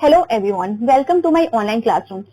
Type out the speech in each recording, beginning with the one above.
Hello everyone, welcome to my online classroom.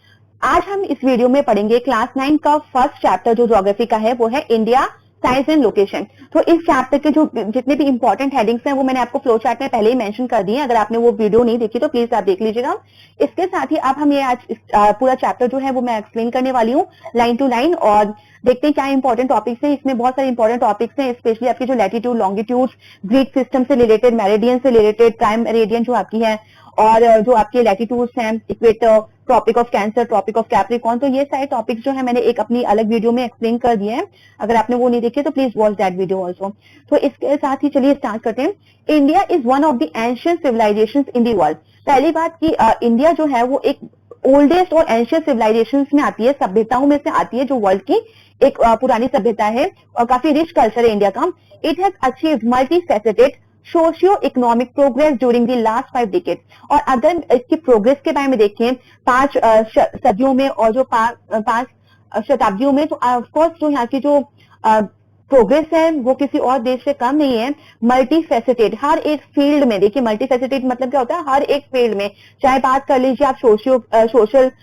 आज हम इस वीडियो में पढ़ेंगे क्लास 9 का फर्स्ट चैप्टर जो ज्योग्राफी का है वो है इंडिया साइज एंड लोकेशन। तो इस चैप्टर के जो जितने भी इंपॉर्टेंट हेडिंग्स हैं वो मैंने आपको फ्लो चार्ट में पहले ही मेंशन कर दिए हैं। अगर आपने वो वीडियो नहीं देखी तो प्लीज आप देख लीजिएगा। इसके साथ ही अब हम ये आज पूरा चैप्टर जो है वो मैं एक्सप्लेन करने वाली हूँ लाइन टू लाइन, और देखते हैं क्या इंपॉर्टेंट टॉपिक्स हैं। इसमें बहुत सारे इंपॉर्टेंट टॉपिक्स हैं, स्पेशली आपकी जो लैटिट्यूड लॉन्गिट्यूड ग्रिड सिस्टम से रिलेटेड, मेरिडियन से रिलेटेड, प्राइम मेरिडियन जो आपकी है, और जो आपके लैटिट्यूड्स हैं, equator, Tropic of Cancer, Tropic of Capricorn, तो ये सारे टॉपिक्स जो है मैंने एक अपनी अलग वीडियो में एक्सप्लेन कर दिए हैं। अगर आपने वो नहीं देखी तो please watch that video also. तो इसके साथ ही चलिए स्टार्ट करते हैं। India is one of the ancient civilizations in the world. पहली बात की इंडिया जो है वो एक ओल्डेस्ट और एंशिएंट सिविलाइजेशंस में आती है, सभ्यताओं में से आती है, जो वर्ल्ड की एक पुरानी सभ्यता है और काफी रिच कल्चर है इंडिया का। It has achieved multi faceted socio economic progress during the last 5 decade. और अगर इसकी प्रोग्रेस के बारे में देखें 5 सदियों में और जो 5 शताब्दियों में, तो ऑफकोर्स जो यहाँ की जो प्रोग्रेस है वो किसी और देश से कम नहीं है। मल्टी फैसेटेड, हर एक फील्ड में, देखिए मल्टी फैसेटेड मतलब क्या होता है, हर एक फील्ड में, चाहे बात कर लीजिए आप social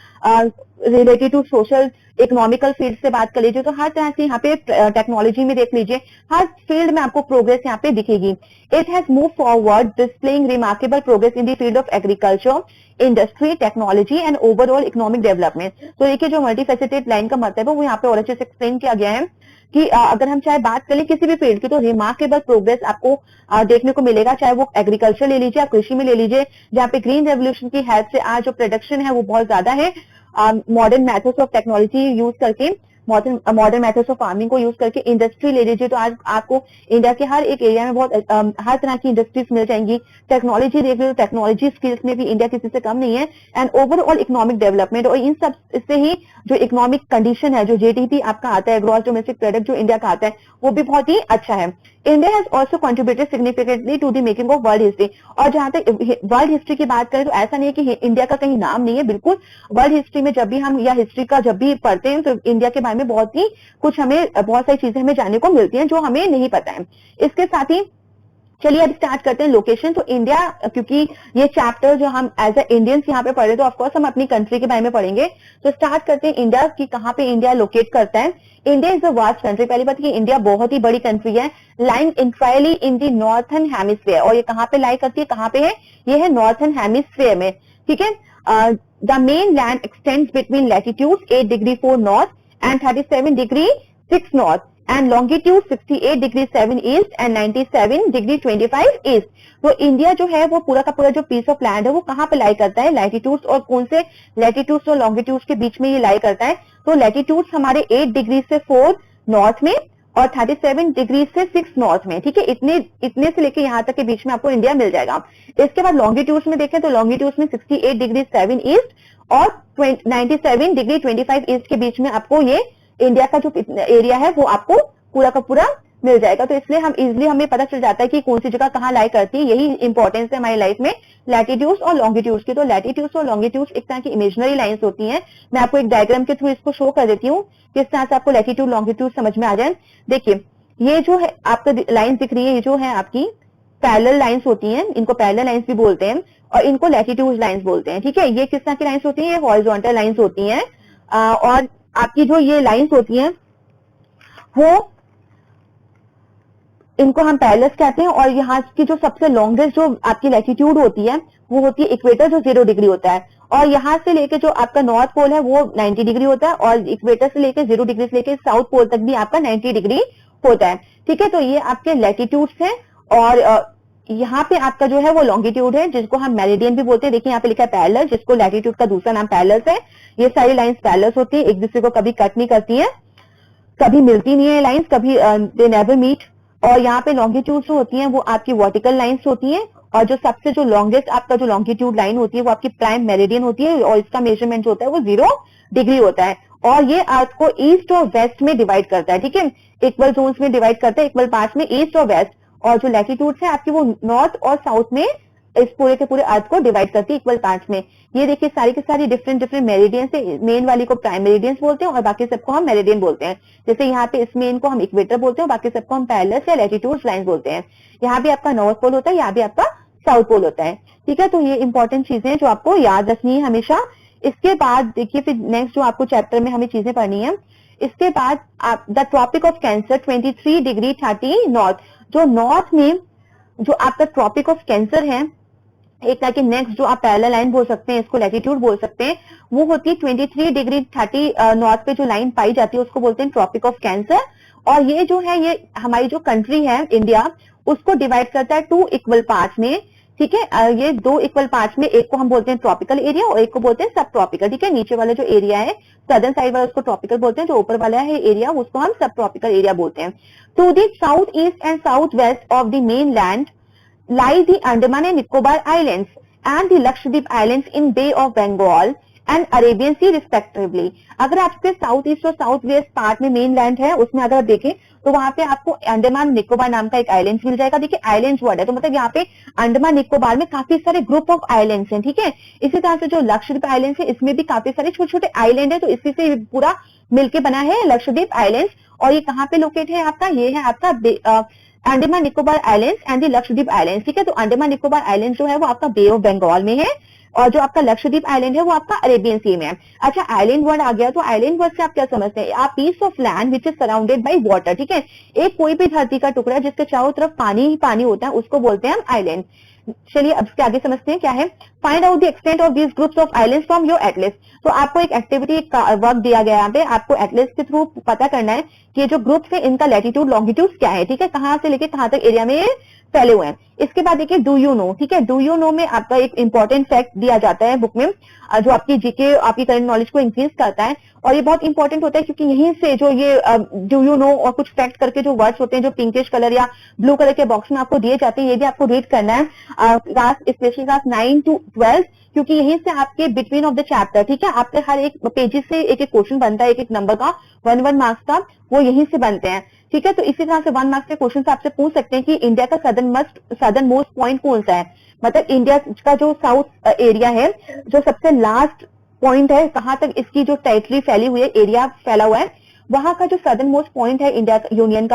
related to social economical field से बात कर लीजिए, तो हर तरह से यहाँ पे टेक्नोलॉजी में देख लीजिए, हर फील्ड में आपको प्रोग्रेस यहाँ पे दिखेगी। It has move forward displaying remarkable progress in the field of agriculture, industry, technology and overall economic development. तो देखिए जो मल्टीफेसिटेड लाइन का मतलब है वो यहाँ पे और अच्छे से एक्सप्लेन किया गया है कि अगर हम चाहे बात करें किसी भी फील्ड की, तो रिमार्केबल प्रोग्रेस आपको देखने को मिलेगा। चाहे वो एग्रीकल्चर ले लीजिए, आप कृषि में ले लीजिए, जहाँ पे ग्रीन रेवोल्यूशन की हेल्प से आज जो प्रोडक्शन है वो बहुत ज्यादा है। Modern methods of technology use करके, मॉडर्न मेथड्स ऑफ फार्मिंग को यूज करके, इंडस्ट्री ले लीजिए, तो आज आपको इंडिया के हर एक एरिया में बहुत हर तरह की इंडस्ट्रीज मिल जाएंगी। टेक्नोलॉजी देख लो, टेक्नोलॉजी स्किल्स में भी इंडिया किसी से कम नहीं है। एंड ओवरऑल इकोनॉमिक डेवलपमेंट, और इन सब इससे ही जो इकोनॉमिक कंडीशन है, जो जीडीपी आपका आता है, ग्रॉस डोमेस्टिक प्रोडक्ट जो इंडिया का आता है, वो भी बहुत ही अच्छा है। India has also contributed significantly to the making of world history. और जहां तक वर्ल्ड हिस्ट्री की बात करें तो ऐसा नहीं है कि इंडिया का कहीं नाम नहीं है, बिल्कुल वर्ल्ड हिस्ट्री में जब भी हम या हिस्ट्री का जब भी पढ़ते हैं तो इंडिया के बारे में बहुत ही कुछ हमें, बहुत सारी चीजें हमें जानने को मिलती हैं जो हमें नहीं पता है। इसके साथ ही चलिए अब स्टार्ट करते हैं लोकेशन। तो इंडिया, क्योंकि ये चैप्टर जो हम एज ए इंडियंस यहाँ पे पढ़े, तो ऑफकोर्स हम अपनी कंट्री के बारे में पढ़ेंगे। तो स्टार्ट करते हैं इंडिया की, कहाँ पे इंडिया लोकेट करता है। India is a vast country. पहली बात कि इंडिया बहुत ही बड़ी कंट्री है, लाइंग इंटायरली इन दी नॉर्थर्न हेमिस्फीयर। और ये कहाँ पे लाई करती है, कहाँ पे है, ये है नॉर्थर्न हेमिस्फीयर में, ठीक है। The main land x tends between latitude 8 degree 4 north and 37 degree 6 north and longitude 68 degree 7 east and 97 degree 25 east। तो इंडिया जो है वो पूरा का पूरा जो पीस ऑफ लैंड है वो कहाँ पे लाई करता है, लैटिट्यूड्स, और कौन से लैटिट्यूड्स और लॉन्गिट्यूड्स के बीच में ये लाई करता है। तो लैटिट्यूड्स हमारे 8 डिग्री से 4 नॉर्थ में और 37 डिग्री से 6 नॉर्थ में, ठीक है। इतने से लेके यहाँ तक के बीच में आपको इंडिया मिल जाएगा। इसके बाद लॉन्गिट्यूड्स में देखें तो लॉन्गिट्यूड्स में 68 डिग्री 7 ईस्ट और 97 डिग्री 25 ईस्ट के बीच में आपको ये इंडिया का जो एरिया है वो आपको पूरा का पूरा मिल जाएगा। तो इसलिए हम इजिली हमें पता चल जाता है कि कौन सी जगह कहाँ लाई करती है। यही इंपॉर्टेंस है हमारी लाइफ में लैटिट्यूड्स और लॉन्गिट्यूड्स की। तो लैटिट्यूड्स और लॉन्गिट्यूड्स एक तरह की इमेजिनरी लाइंस होती हैं। मैं आपको एक डायग्राम के थ्रू इसको शो कर देती हूँ, किस तरह से आपको लैटिट्यूड लॉन्गिट्यूड समझ में आ जाए। देखिए ये जो है आपका लाइन दिख रही है, ये जो है आपकी पैरेलल लाइंस होती हैं, इनको पैरेलल लाइंस भी बोलते हैं और इनको लैटिट्यूड लाइंस बोलते हैं, ठीक है। ये किस तरह की लाइंस होती है, ये हॉरिजॉन्टल लाइंस होती हैं। और आपकी जो ये लाइंस होती हैं वो इनको हम पैरेलल्स कहते हैं। और यहाँ की जो सबसे लॉन्गेस्ट जो आपकी लैटिट्यूड होती है वो होती है इक्वेटर, जो 0 डिग्री होता है। और यहाँ से लेके जो आपका नॉर्थ पोल है वो 90 डिग्री होता है, और इक्वेटर से लेके 0 डिग्री से लेके साउथ पोल तक भी आपका 90 डिग्री होता है, ठीक है। तो ये आपके लैटिट्यूड्स हैं। और यहाँ पे आपका जो है वो लॉन्गिट्यूड है, जिसको हम मेरिडियन भी बोलते हैं। देखिए यहाँ पे लिखा है पैरेलल, जिसको लैटिट्यूड का दूसरा नाम पैरेलल्स है। ये सारी लाइंस पैरेलल्स होती है, एक दूसरे को कभी कट नहीं करती हैं, कभी मिलती नहीं है लाइंस, कभी दे नेवर मीट। और यहाँ पे लॉन्गिट्यूड जो होती हैं वो आपकी वर्टिकल लाइंस होती हैं। और जो सबसे जो लॉन्गेस्ट आपका जो लॉन्गिट्यूड लाइन होती है वो आपकी प्राइम मेरिडियन होती है, और इसका मेजरमेंट जो होता है वो 0 डिग्री होता है। और ये अर्थ को ईस्ट और वेस्ट में डिवाइड करता है, ठीक है। इक्वल जोन्स में डिवाइड करता है, इक्वल पार्ट्स में, ईस्ट और वेस्ट। और जो लैटिट्यूड्स है आपकी वो नॉर्थ और साउथ में इस पूरे के पूरे अर्थ को डिवाइड करती है इक्वल पार्ट्स में। ये देखिए सारी की सारी डिफरेंट मेरिडियन से, मेन वाली को प्राइम मेरिडियंस बोलते हैं और बाकी सबको हम मेरिडियन बोलते हैं। जैसे यहाँ पे इस मेन को हम इक्वेटर बोलते हैं, बाकी सबको हम पैरेलल्स या लैटिट्यूड लाइन बोलते हैं। यहाँ भी आपका नॉर्थ पोल होता है, यहाँ भी आपका साउथ पोल होता है। ठीक है, तो ये इंपॉर्टेंट चीजें जो आपको याद रखनी है हमेशा। इसके बाद देखिए फिर नेक्स्ट जो आपको चैप्टर में हमें चीजें पढ़नी है, इसके बाद आप the tropic of cancer 23 degree 30 north, जो नॉर्थ में जो आपका ट्रॉपिक ऑफ कैंसर है, एक ताकि नेक्स्ट जो आप पैरेलल लाइन बोल सकते हैं, इसको लैटिट्यूड बोल सकते हैं, वो होती है 23 डिग्री 30 नॉर्थ पे जो लाइन पाई जाती है उसको बोलते हैं ट्रॉपिक ऑफ कैंसर। और ये जो है ये हमारी जो कंट्री है इंडिया, उसको डिवाइड करता है 2 इक्वल पार्ट्स में। ठीक है, ये 2 इक्वल पार्ट्स में एक को हम बोलते हैं ट्रॉपिकल एरिया और एक को बोलते हैं सब ट्रॉपिकल। ठीक है, नीचे वाला जो एरिया है सदर्न साइड वाला उसको ट्रॉपिकल बोलते हैं, जो ऊपर वाला है एरिया उसको हम सब ट्रॉपिकल एरिया बोलते हैं। To the south east and south west of the mainland lie the Andaman and Nicobar Islands and the Lakshadweep Islands in Bay of Bengal and Arabian Sea respectively। अगर आपके south east और south west part में main land है, उसमें अगर आप देखें तो वहां पे आपको अंडमान निकोबार नाम का एक आइलैंड मिल जाएगा। देखिए आइलैंड वर्ड है तो मतलब यहाँ पे अंडमान निकोबार में काफी सारे ग्रुप ऑफ आइलैंड्स हैं। ठीक है, इसी तरह से जो लक्षद्वीप आइलैंड्स है इसमें भी काफी सारे छोटे छोटे आइलैंड है, तो इसी से पूरा मिलके बना है लक्षद्वीप आइलैंड्स। और ये कहाँ पे लोकेट है आपका, ये है आपका Andaman Nicobar islands and the Lakshadweep islands. ठीक है, तो अंडमान निकोबार आइलैंड जो है वो आपका बे ऑफ बंगाल में है और जो आपका लक्षद्वीप आइलैंड है वो आपका अरेबियन सी में है। अच्छा, आइलैंड वर्ड आ गया, तो आइलैंड वर्ड से आप क्या समझते हैं, आप piece of land which is surrounded by water. ठीक है, एक कोई भी धरती का टुकड़ा जिसके चारों तरफ पानी ही पानी होता है उसको बोलते हैं हम आइलैंड। चलिए अब इसके आगे समझते हैं क्या है। Find out the extent of these groups of islands from your Atlas. तो आपको एक एक्टिविटी एक वर्क दिया गया है यहाँ पे, आपको एटलस के थ्रू पता करना है कि ये जो ग्रुप्स है इनका लैटिट्यूड लॉन्गिट्यूड क्या है। ठीक है, कहाँ से लेके कहाँ तक एरिया में फैले हुए हैं। इसके बाद देखिए डू यू नो। ठीक है, डू यू नो में आपका एक इंपॉर्टेंट फैक्ट दिया जाता है बुक में, जो आपकी जीके आपकी करंट नॉलेज को इंक्रीज करता है और ये बहुत इंपॉर्टेंट होता है क्योंकि यहीं से जो ये डू यू नो और कुछ फैक्ट करके जो वर्ड्स होते हैं जो पिंकिश कलर या ब्लू कलर के बॉक्स में आपको दिए जाते हैं, ये भी आपको रीड करना है क्लास स्पेशली क्लास 9 to 12, क्योंकि यहीं से आपके बिटवीन ऑफ द चैप्टर, ठीक है, आपके हर एक पेजेस से एक एक क्वेश्चन बनता है, एक एक नंबर का 1 मार्क्स का, वो यहीं से बनते हैं। ठीक है, तो इसी तरह से 1 मार्क्स के क्वेश्चन आपसे पूछ सकते हैं कि इंडिया का सदर्न मोस्ट पॉइंट कौन सा है, मतलब इंडिया का जो साउथ एरिया है जो सबसे लास्ट पॉइंट है, कहां तक इसकी जो टेरिटरी फैली हुई है, एरिया फैला हुआ है, वहां का जो सदर्न मोस्ट पॉइंट है इंडियन यूनियन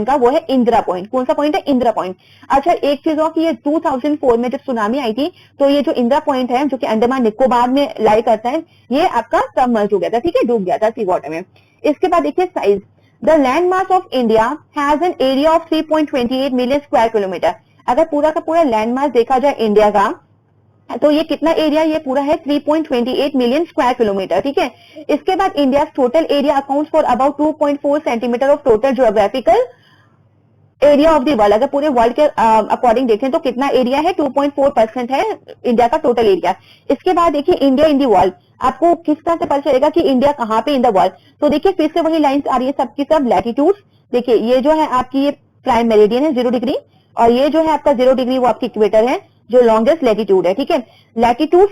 का वो है इंदिरा पॉइंट। कौन सा पॉइंट है, इंदिरा पॉइंट। अच्छा, एक चीज और कि ये 2004 में जब सुनामी आई थी तो ये जो इंदिरा पॉइंट है जो कि अंडमान निकोबार में लाई करता है, ये आपका सबमर्ज हो गया था। ठीक है, डूब गया था सी वाटर में। इसके बाद देखिए size, the land mass of India has an area of 3.28 million square kilometre. अगर पूरा का पूरा लैंड मास देखा जाए इंडिया का तो ये कितना एरिया, ये पूरा है 3.28 मिलियन स्क्वायर किलोमीटर। ठीक है, इसके बाद India total area accounts for about 2.4 centimetre of total geographical area of the world. अगर पूरे वर्ल्ड के अकॉर्डिंग देखें तो कितना एरिया है, 2.4% है इंडिया का टोटल एरिया। इसके बाद देखिए इंडिया इन दी वर्ल्ड, आपको किस तरह से पता चलेगा कि इंडिया कहाँ पे इन द वर्ल्ड, तो देखिए फिर से वही लाइंस आ रही है सबकी सब लैटिट्यूड। देखिए ये जो है आपकी ये प्राइम मेरिडियन है 0 डिग्री, और ये जो है आपका 0 डिग्री वो आपकी इक्वेटर है जो लॉन्गेस्ट लैटिट्यूड है। ठीक है, लैटिट्यूड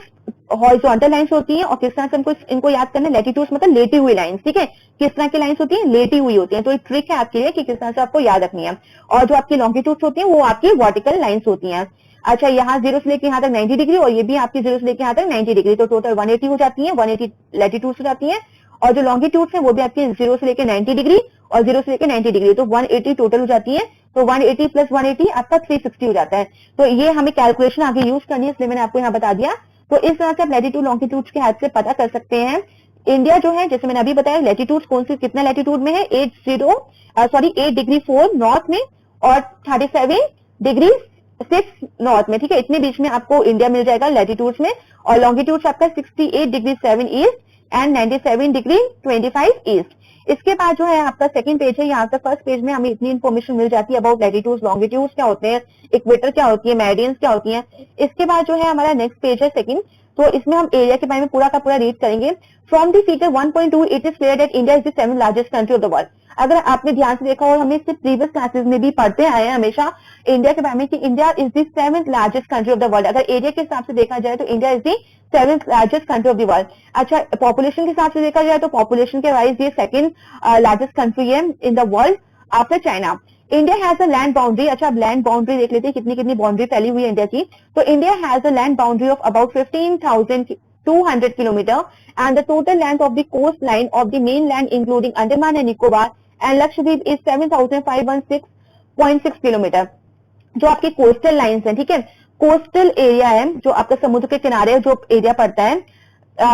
हॉरिजॉन्टल लाइंस होती हैं और किस तरह से इनको याद करना है, लैटिट्यूड मतलब लेटी हुई लाइंस। ठीक है, किस तरह की लाइंस होती है, लेटी हुई होती है, तो एक ट्रिक है आपके लिए कि किस तरह से आपको याद रखनी है। और जो आपकी लॉन्गिट्यूड होती है वो आपकी वर्टिकल लाइंस होती हैं। अच्छा, यहाँ 0 से लेकर यहाँ तक 90 डिग्री और ये भी आपकी 0 से लेकर यहाँ तक 90 डिग्री, तो टोटल 180 हो जाती है, 180 लैटिट्यूड हो जाती है। और जो लॉन्गिट्यूड है वो भी आपकी 0 से लेकर 90 डिग्री और 0 से लेकर 90 डिग्री, तो 180 टोटल हो जाती है। तो 180 प्लस 180 आपका 360 हो जाता है। तो ये हमें कैलकुलेशन आगे यूज करनी है, इसलिए मैंने आपको यहाँ बता दिया। तो इस तरह से आप लैटिट्यूड लॉन्गिट्यूड के हेल्प से पता कर सकते हैं। इंडिया जो है जैसे मैंने अभी बताया लैटिट्यूड कौन सी कितना लैटिट्यूड में है, 8 डिग्री 4 नॉर्थ में और 37 डिग्री 6 नॉर्थ में। ठीक है, इतने बीच में आपको इंडिया मिल जाएगा लैटिट्यूड में, और लॉन्गिट्यूड आपका 68 degree 7 east and 97 degree 25 east. इसके बाद जो है आपका सेकंड पेज है, यहाँ पे फर्स्ट पेज में हमें इतनी इन्फॉर्मेशन मिल जाती है अबाउट लैटिट्यूड लॉन्गिट्यूड क्या होते हैं, इक्वेटर क्या होती है, मेरिडियंस क्या होती हैं। इसके बाद जो है हमारा नेक्स्ट पेज है सेकंड, तो इसमें हम एरिया के बारे में पूरा का पूरा रीड करेंगे। From the figure 1.2 it is clear that India is the 7th largest country of the world. अगर आपने ध्यान से देखा और हमें इससे प्रीवियस क्लासेस में भी पढ़ते आए हैं हमेशा इंडिया के बारे में कि India is the 7th largest country of the world. अगर एरिया के हिसाब से देखा जाए तो India is the 7th largest country of the world. अच्छा, पॉपुलेशन के हिसाब से देखा जाए तो पॉपुलेशन के वाइज ये 2nd लार्जेस्ट कंट्री है इन the world after China. India has a land boundary, अच्छा अब लैंड बाउंड्री देख लेते हैं कितनी कितनी बाउंड्री फैली हुई है इंडिया की। तो India has a land boundary of about 15,200 kilometre and the total length of the coastline of the mainland including Andaman and Nicobar and Lakshadweep is 7,516.6 kilometre. जो आपकी कोस्टल लाइंस है, ठीक है, कोस्टल एरिया है, जो आपका समुद्र के किनारे जो एरिया पड़ता है,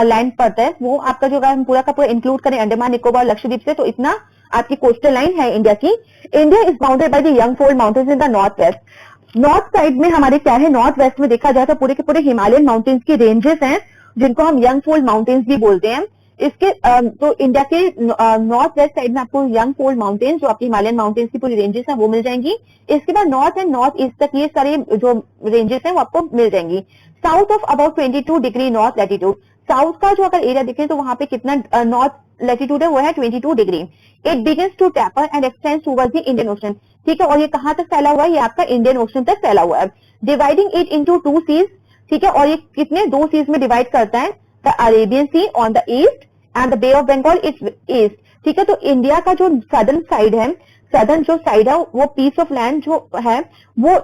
लैंड पड़ता है, वो आपका जो हम पूरा का पूरा इंक्लूड करें अंडमान निकोबार लक्षद्वीप से, तो इतना आपकी कोस्टल लाइन है इंडिया की। India is bounded by the young fold mountains in the north west. North side में हमारे क्या है, नॉर्थ वेस्ट में देखा जाए तो पूरे के पूरे हिमालयन माउंटेन्स की रेंजेस हैं, जिनको हम यंगफोल्ड माउंटेन्स भी बोलते हैं। इसके तो इंडिया के नॉर्थ वेस्ट साइड में आपको यंगफोल्ड माउंटेन्स, जो आपकी हिमालयन माउंटेन्स की पूरी रेंजेस हैं, वो मिल जाएंगी। इसके बाद नॉर्थ एंड नॉर्थ ईस्ट तक ये सारे जो रेंजेस हैं वो आपको मिल जाएंगी। South of about 22 degree north latitude, south का जो अगर एरिया देखें तो वहां पे कितना नॉर्थ लैटिट्यूड है, वो है 22 degree. It begins to taper and extends towards the Indian ocean, ठीक है। और ये कहां तक फैला हुआ है, ये आपका इंडियन ओशन तक फैला हुआ है। डिवाइडिंग इट इनटू 2 सीज, ठीक है। और ये कितने 2 सीज में डिवाइड करता है, the Arabian sea on the east and the bay of Bengal its east, ठीक है। तो इंडिया का जो सदर्न साइड है, सदर्न जो साइड है, वो पीस ऑफ लैंड जो है वो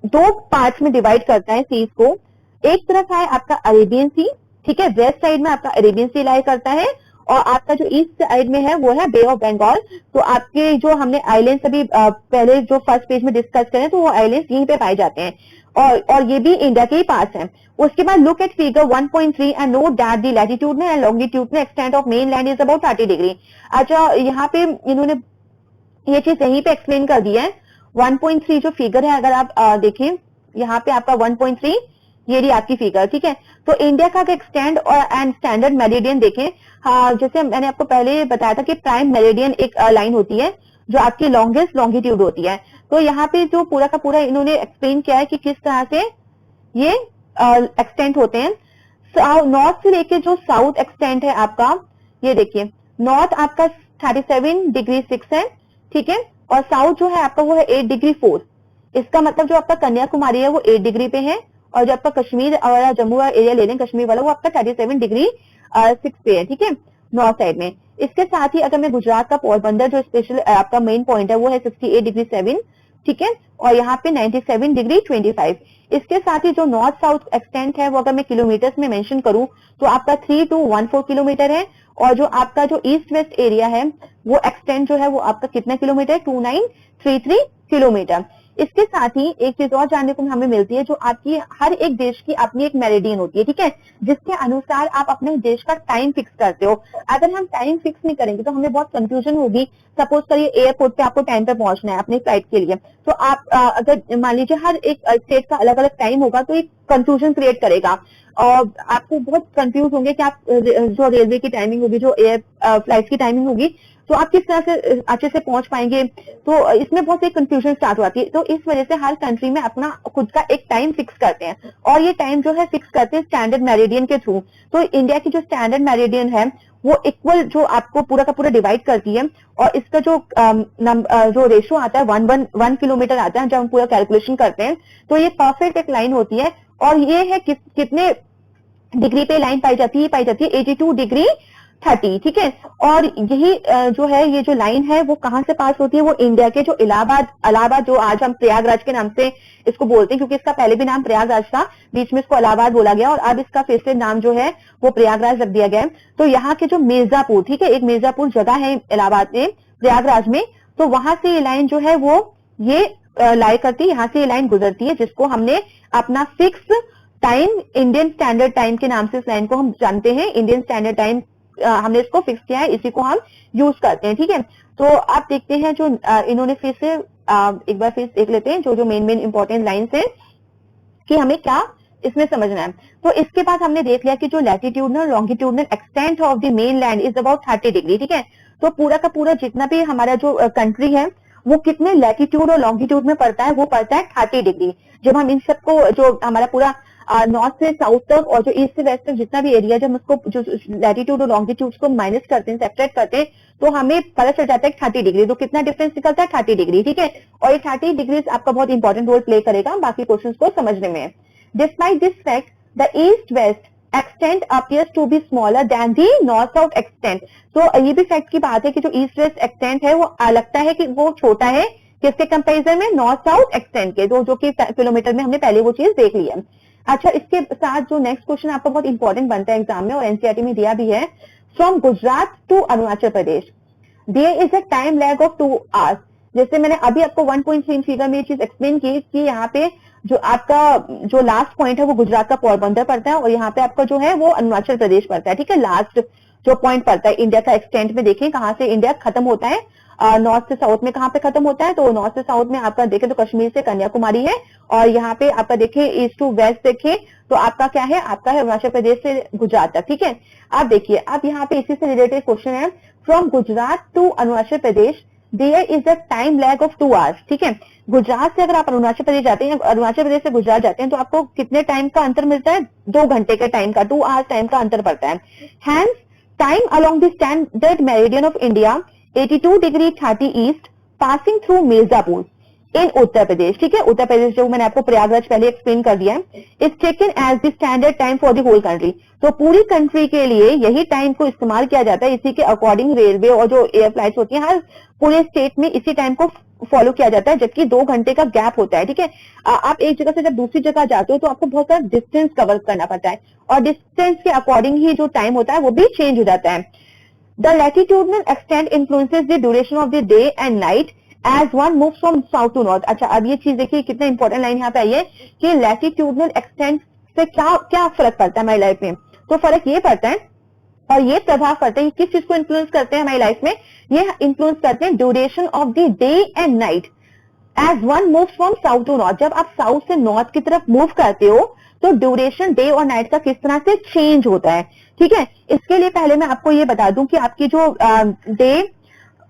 2 पार्ट्स में डिवाइड करता है सीज को। एक तरफ है आपका अरेबियन सी, ठीक है, वेस्ट साइड में आपका अरेबियन सी लाई करता है, और आपका जो ईस्ट साइड में है वो है बे ऑफ बंगाल। तो आपके जो हमने आइलैंड्स अभी पहले जो फर्स्ट पेज में डिस्कस करें, तो वो आइलैंड्स यहीं पे पाए जाते हैं, और ये भी इंडिया के ही पास है। उसके बाद look at figure 1.3 and note that the latitude and longitude extent of main land is about 30 degree. अच्छा, यहाँ पे इन्होंने ये चीज यहीं पे एक्सप्लेन कर दी है। 1.3 जो फिगर है, अगर आप देखें यहाँ पे आपका 1.3, ये रही आपकी फिगर, ठीक है। तो इंडिया का एक्सटेंड और एंड स्टैंडर्ड मेरिडियन देखें, हाँ, जैसे मैंने आपको पहले बताया था कि प्राइम मेरिडियन एक लाइन होती है जो आपकी लॉन्गेस्ट लॉन्गिट्यूड होती है। तो यहाँ पे जो पूरा का पूरा इन्होंने एक्सप्लेन किया है कि किस तरह से ये एक्सटेंड होते हैं। नॉर्थ से लेके जो साउथ एक्सटेंड है आपका, ये देखिए, नॉर्थ आपका 37 डिग्री 6 है, ठीक है, और साउथ जो है आपका वो है 8 डिग्री 4। इसका मतलब जो आपका कन्याकुमारी है वो 8 डिग्री पे है, और जो आपका कश्मीर और जम्मू का एरिया ले लें कश्मीर वाला, वो आपका 37 डिग्री 6 पे है, ठीक है, नॉर्थ साइड में। इसके साथ ही अगर मैं गुजरात का पोरबंदर जो स्पेशल आपका मेन पॉइंट है, वो है 68 डिग्री 7, ठीक है, और यहाँ पे 97 डिग्री 25। इसके साथ ही जो नॉर्थ साउथ एक्सटेंट है, वो अगर मैं किलोमीटर्स में मेंशन करूं तो आपका 3214 किलोमीटर है, और जो आपका जो ईस्ट वेस्ट एरिया है वो एक्सटेंट जो है वो आपका कितना किलोमीटर है, 2933 किलोमीटर। इसके साथ ही एक चीज और जानने को हमें मिलती है, जो आपकी हर एक देश की अपनी एक मेरिडियन होती है, ठीक है, जिसके अनुसार आप अपने देश का टाइम फिक्स करते हो। अगर हम टाइम फिक्स नहीं करेंगे तो हमें बहुत कंफ्यूजन होगी। सपोज करिए एयरपोर्ट पे आपको टाइम पे पहुंचना है अपने फ्लाइट के लिए, तो आप अगर मान लीजिए हर एक स्टेट का अलग अलग टाइम होगा, तो एक कंफ्यूजन क्रिएट करेगा, और आपको बहुत कंफ्यूज होंगे कि आप जो रेलवे की टाइमिंग होगी, जो एयर फ्लाइट की टाइमिंग होगी, तो आप किस तरह से अच्छे से पहुंच पाएंगे। तो इसमें बहुत एक कंफ्यूजन स्टार्ट होती है। तो इस वजह से हर कंट्री में अपना खुद का एक टाइम फिक्स करते हैं, और ये टाइम जो है फिक्स करते हैं स्टैंडर्ड मेरिडियन के थ्रू। तो इंडिया की जो स्टैंडर्ड मेरिडियन है वो इक्वल जो आपको पूरा का पूरा डिवाइड करती है, और इसका जो रेशो आता है 1 किलोमीटर आता है जब हम पूरा कैलकुलेशन करते हैं। तो ये परफेक्ट एक लाइन होती है, और ये है कितने डिग्री पे लाइन पाई जाती है 82 डिग्री 30, ठीक है। और यही जो है, ये जो लाइन है वो कहां से पास होती है, वो इंडिया के जो इलाहाबाद जो आज हम प्रयागराज के नाम से इसको बोलते हैं, क्योंकि इसका पहले भी नाम प्रयागराज था, बीच में इसको इलाहाबाद बोला गया, और अब इसका फिर से नाम जो है वो प्रयागराज रख दिया गया है। तो यहाँ के जो मिर्जापुर, ठीक है, एक मिर्जापुर जगह है इलाहाबाद में, प्रयागराज में, तो वहां से ये लाइन जो है वो ये लाई करती है, यहाँ से ये लाइन गुजरती है, जिसको हमने अपना fix time Indian standard time के नाम से इस लाइन को हम जानते हैं। इंडियन स्टैंडर्ड टाइम हमने इसको फिक्स किया है, इसी को हम यूज करते हैं, ठीक है। तो आप देखते हैं जो इन्होंने फिर से एक बार फिर देख लेते हैं जो मेन इंपॉर्टेंट लाइन्स है कि हमें क्या इसमें समझना है। तो इसके बाद हमने देख लिया कि जो latitudinal longitudinal extent of the main land is about 30 degree, ठीक है। तो पूरा का पूरा जितना भी हमारा जो कंट्री है वो कितने लैटिट्यूड और लॉन्गिट्यूड में पड़ता है, वो पड़ता है 30 डिग्री। जब हम इन सबको जो हमारा पूरा नॉर्थ से साउथ तक और जो ईस्ट से वेस्ट तक जितना भी एरिया, जब उसको जो लैटिट्यूड और लॉन्गिट्यूड को माइनस करते हैं, सेपरेट करते हैं, तो हमें पता चल जाता है 30 डिग्री। तो कितना डिफरेंस निकलता है, 30 डिग्री, ठीक है। और ये 30 डिग्री आपका बहुत इंपॉर्टेंट रोल प्ले करेगा बाकी क्वेश्चंस को समझने में। Despite this fact the east west extent appears to be smaller than the north south extent. तो ये भी फैक्ट की बात है कि जो ईस्ट वेस्ट एक्सटेंट है वो लगता है कि वो छोटा है, किसके कंपेरिजन में, नॉर्थ साउथ एक्सटेंट के, जो कि किलोमीटर में हमने पहले वो चीज देख ली है। अच्छा, इसके साथ जो नेक्स्ट क्वेश्चन आपका बहुत इंपॉर्टेंट बनता है एग्जाम में, और एनसीईआरटी में दिया भी है, from Gujarat to Arunachal Pradesh there is a time lag of 2 hours. जैसे मैंने अभी आपको 1.3 फिगर में ये चीज एक्सप्लेन की कि यहाँ पे जो आपका जो लास्ट पॉइंट है वो गुजरात का पोरबंदर पड़ता है, और यहाँ पे आपका जो है वो अरुणाचल प्रदेश पड़ता है। ठीक है, लास्ट जो पॉइंट पड़ता है इंडिया का एक्सटेंट में, देखें कहाँ से इंडिया खत्म होता है, नॉर्थ से साउथ में कहाँ पे खत्म होता है, तो नॉर्थ से साउथ में आपका देखें तो कश्मीर से कन्याकुमारी है, और यहाँ पे आपका देखें ईस्ट टू वेस्ट देखें तो आपका क्या है, आपका है अरुणाचल प्रदेश से गुजरात तक। ठीक है, आप देखिए अब यहाँ पे इसी से रिलेटेड क्वेश्चन है, from Gujarat to Arunachal Pradesh there is a time lag of 2 hours. ठीक है, गुजरात से अगर आप अरुणाचल प्रदेश जाते हैं, अरुणाचल प्रदेश से गुजरात जाते हैं, तो आपको कितने टाइम का अंतर मिलता है, 2 घंटे के टाइम का, 2 आवर्स टाइम का अंतर पड़ता है। Hence time along the standard meridian of India 82 degree 30 east passing through Mirzapur in Uttar Pradesh. ठीक है, उत्तर प्रदेश जो मैंने आपको प्रयागराज पहले एक्सप्लेन कर दिया है, is taken as the standard time for the whole country. तो पूरी कंट्री के लिए यही टाइम को इस्तेमाल किया जाता है, इसी के अकॉर्डिंग रेलवे और जो एयर फ्लाइट होती है हर पूरे स्टेट में इसी टाइम को फॉलो किया जाता है, जबकि 2 घंटे का गैप होता है। ठीक है, आप एक जगह से जब दूसरी जगह जाते हो तो आपको बहुत सारा डिस्टेंस कवर करना पड़ता है, और डिस्टेंस के अकॉर्डिंग ही जो टाइम होता है वो भी चेंज हो जाता है। The latitudinal extent influences the duration of the day and night as one moves from south to north। अच्छा, अब ये चीज देखिए कितना इंपॉर्टेंट लाइन यहाँ पे आई है कि लैटिट्यूडनल एक्सटेंट से क्या फर्क पड़ता है हमारी लाइफ में। तो फर्क ये पड़ता है और ये प्रभाव पड़ता है, किस चीज को इन्फ्लुएंस करते हैं हमारी लाइफ में, ये इन्फ्लुएंस करते हैं duration of the day and night as one move from south to north. जब आप साउथ से नॉर्थ की तरफ मूव करते हो तो ड्यूरेशन डे और नाइट का किस तरह से चेंज होता है। ठीक है, इसके लिए पहले मैं आपको ये बता दूं कि आपकी जो डे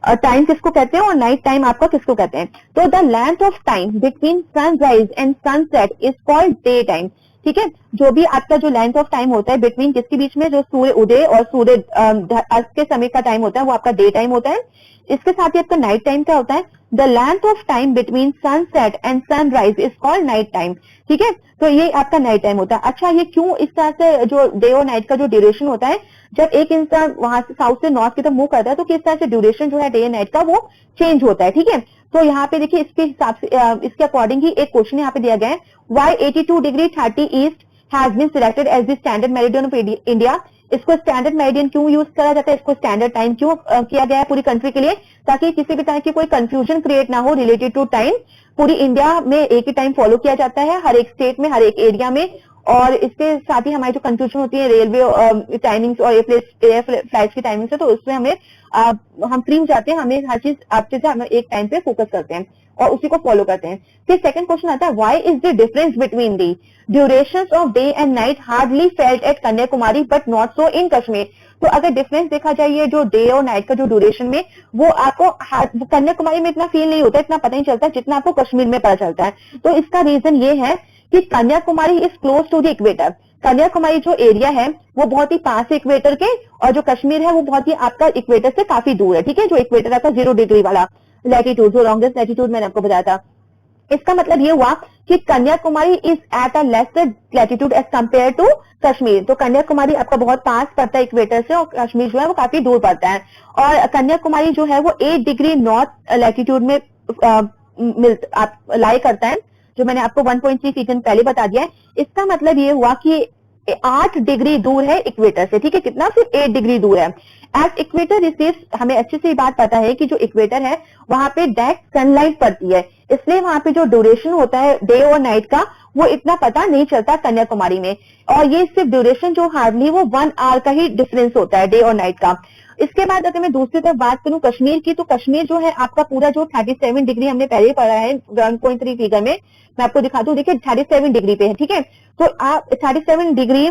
टाइम किसको कहते हैं और नाइट टाइम आपका किसको कहते हैं। तो the length of time between sunrise and sunset is called day time. ठीक है, जो भी आपका जो लेंथ ऑफ टाइम होता है बिटवीन किसके बीच में, जो सूर्य उदय और सूर्य अस्त के समय का टाइम होता है वो आपका डे टाइम होता है। इसके साथ ही आपका नाइट टाइम क्या होता है, the length of time between sunset and sunrise is called night time. ठीक है, तो ये आपका नाइट टाइम होता है। अच्छा, ये क्यों इस तरह से जो डे और नाइट का जो ड्यूरेशन होता है, जब एक इंसान वहां से साउथ से नॉर्थ की तरफ मूव करता है तो किस तरह से ड्यूरेशन जो है डे एंड नाइट का वो चेंज होता है। ठीक है, तो यहाँ पे देखिए इसके हिसाब से इसके अकॉर्डिंग ही एक क्वेश्चन यहाँ पे दिया गया है, वाई 82 degree 30 east has been selected as the standard meridian of India. इसको स्टैंडर्ड मेरिडियन क्यों यूज करा जाता है, इसको स्टैंडर्ड टाइम क्यों किया गया है पूरी कंट्री के लिए, ताकि किसी भी तरह की कोई कंफ्यूजन क्रिएट ना हो रिलेटेड टू टाइम। पूरी इंडिया में एक ही टाइम फॉलो किया जाता है, हर एक स्टेट में, हर एक एरिया में, और इसके साथ ही हमारी जो कंफ्यूजन होती है रेलवे टाइमिंग्स और एयर फ्लाइट की टाइमिंग से, तो उसमें हमें हम फ्री हो जाते हैं, हमें हर चीज अच्छे से हम एक टाइम पे फोकस करते हैं और उसी को फॉलो करते हैं। फिर सेकंड क्वेश्चन आता है, why is the difference between the durations of day and night hardly felt at Kanyakumari but not so in Kashmir. तो अगर डिफरेंस देखा जाए ये जो डे और नाइट का जो ड्यूरेशन में, वो आपको कन्याकुमारी में इतना फील नहीं होता, इतना पता नहीं चलता जितना आपको कश्मीर में पता चलता है। तो इसका रीजन ये है कि Kanyakumari is close to the equator. Kanyakumari जो एरिया है वो बहुत ही पास है इक्वेटर के, और जो कश्मीर है वो बहुत ही आपका इक्वेटर से काफी दूर है। ठीक है, जो इक्वेटर आपका 0 डिग्री वाला लैटिट्यूड, जो लॉन्गेस्ट लैटिट्यूड मैंने आपको बताया था, इसका मतलब ये हुआ कि Kanyakumari is at a lesser latitude as compare to Kashmir. तो कन्याकुमारी आपका बहुत पास पड़ता है इक्वेटर से, और कश्मीर जो है वो काफी दूर पड़ता है। और कन्याकुमारी जो है वो 8 डिग्री नॉर्थ लैटिट्यूड में लाई करता है, जो मैंने आपको 1.3 सीजन पहले बता दिया है। इसका मतलब ये हुआ कि 8 डिग्री दूर है इक्वेटर से। ठीक है, कितना, सिर्फ 8 डिग्री दूर है। एट इक्वेटर रिसीव्स, हमें अच्छे से बात पता है कि जो इक्वेटर है वहां पे डायरेक्ट सनलाइट पड़ती है, इसलिए वहां पे जो ड्यूरेशन होता है डे और नाइट का वो इतना पता नहीं चलता कन्याकुमारी में। और ये सिर्फ ड्यूरेशन जो हार्डली वो 1 आवर का ही डिफरेंस होता है डे और नाइट का। इसके बाद अगर मैं दूसरी तरफ बात करूं कश्मीर की, तो कश्मीर जो है आपका पूरा जो 37 डिग्री हमने पहले ही पढ़ा है 1.3 फिगर में, मैं आपको दिखा दूं, देखिए 37 डिग्री पे है। ठीक है, तो आप 37 डिग्री,